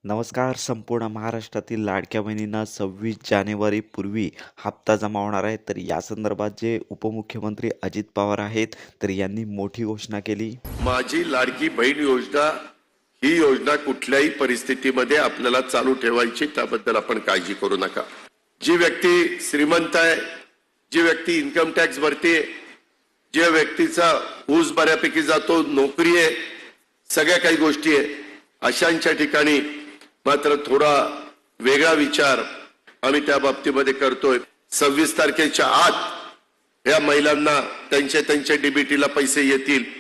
नमस्कार. संपूर्ण महाराष्ट्रातील लाडक्या बहिणींना 26 जानेवारीपूर्वी हप्ता जमा होणार आहे. तर या संदर्भात जे उपमुख्यमंत्री अजित पवार आहेत, तर यांनी मोठी घोषणा केली. माझी लाडकी बहीण योजना ही योजना कुठल्याही परिस्थितीमध्ये आपल्याला चालू ठेवायची, त्याबद्दल आपण काळजी करू नका. जी व्यक्ती श्रीमंत आहे, जी व्यक्ती इन्कम टॅक्स भरते, ज्या व्यक्तीचा ऊस बऱ्यापैकी जातो, नोकरी आहे, सगळ्या काही गोष्टी आहे, अशांच्या ठिकाणी मात्र थोडा वेगळा विचार आम्ही त्या बाबतीमध्ये करतोय. 26 तारखेच्या आत या महिलांना त्यांच्या डीबीटीला पैसे येतील.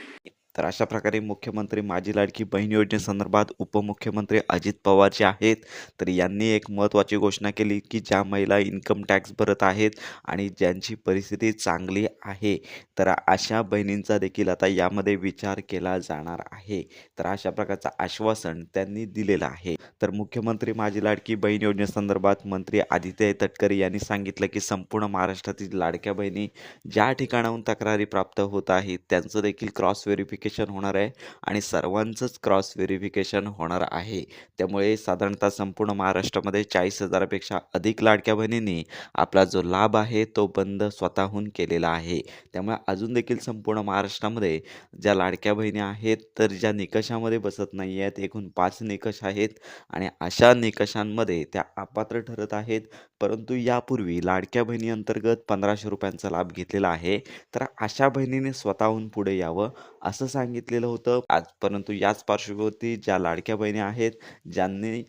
तर अशा प्रकारे मुख्यमंत्री माझी लाडकी बहीण योजनेसंदर्भात उपमुख्यमंत्री अजित पवार जे आहेत, तर यांनी एक महत्त्वाची घोषणा केली की ज्या महिला इन्कम टॅक्स भरत आहेत आणि ज्यांची परिस्थिती चांगली आहे, तर अशा बहिणींचा देखील आता यामध्ये विचार केला जाणार आहे. तर अशा प्रकारचं आश्वासन त्यांनी दिलेलं आहे. तर मुख्यमंत्री माझी लाडकी बहीण योजनेसंदर्भात मंत्री आदित्य तटकरे यांनी सांगितलं की संपूर्ण महाराष्ट्रातील लाडक्या बहिणी ज्या ठिकाणाहून तक्रारी प्राप्त होत आहेत त्यांचं देखील क्रॉस व्हेरिफिकेशन होणार आहे आणि सर्वांचंच क्रॉस व्हेरिफिकेशन होणार आहे. त्यामुळे साधारणतः संपूर्ण महाराष्ट्रामध्ये 40,000पेक्षा अधिक लाडक्या बहिणींनी आपला जो लाभ आहे तो बंद स्वतःहून केलेला आहे. त्यामुळे अजून देखील संपूर्ण महाराष्ट्रामध्ये ज्या लाडक्या बहिणी आहेत, तर ज्या निकषामध्ये बसत नाही आहेत, एकूण 5 निकष आहेत आणि अशा निकषांमध्ये त्या अपात्र ठरत आहेत. परंतु यापूर्वी लाडक्या बहिणी अंतर्गत 1,500 रुपयांचा लाभ घेतलेला आहे. तर अशा बहिणीने स्वतःहून पुढे यावं असं सांगितलेलं होतं. परंतु याच पार्श्वभूमीवरती ज्या लाडक्या बहिणी आहेत, ज्यांनी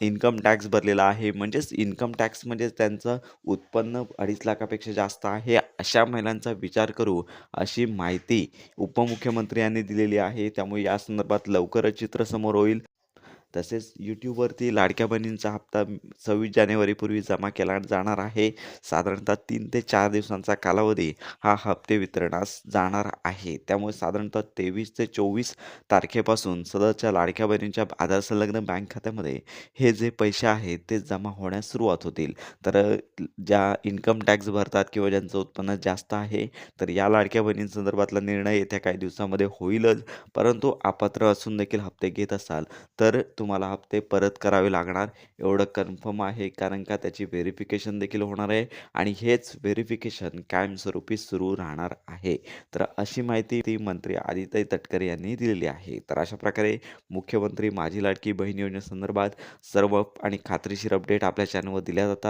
इन्कम टॅक्स भरलेला आहे, म्हणजेच इन्कम टॅक्स म्हणजे त्यांचं उत्पन्न 2.5 लाखापेक्षा जास्त आहे, अशा महिलांचा विचार करू अशी माहिती उपमुख्यमंत्री यांनी दिलेली आहे. त्यामुळे या संदर्भात लवकरच चित्र समोर होईल. तसेच यूट्यूबवरती लाडक्या बहिणींचा हप्ता 26 जानेवारीपूर्वी जमा केला जाणार आहे. साधारणतः 3 ते 4 दिवसांचा कालावधी हा हप्ते वितरणास जाणार आहे. त्यामुळे साधारणतः 23 ते 24 तारखेपासून सदरच्या लाडक्या बहिणींच्या आधार संलग्न बँक खात्यामध्ये हे जे पैसे आहेत ते जमा होण्यास सुरुवात होतील. तर ज्या इन्कम टॅक्स भरतात किंवा ज्यांचं उत्पन्न जास्त आहे, तर या लाडक्या बहिणींसंदर्भातला निर्णय येत्या काही दिवसामध्ये होईलच. परंतु अपात्र असून देखील हप्ते घेत असाल तर तुम्हाला हप्ते परत करावे लागणार, एवढं कन्फर्म आहे. कारण का त्याची व्हेरिफिकेशन देखील होणार आहे आणि हेच व्हेरिफिकेशन कायमस्वरूपी सुरू राहणार आहे. तर अशी माहिती ती मंत्री आदित्य तटकरे यांनी दिलेली आहे. तर अशा प्रकारे मुख्यमंत्री माझी लाडकी बहीण योजनेसंदर्भात सर्व आणि खात्रीशीर अपडेट आपल्या चॅनलवर दिल्या जातात.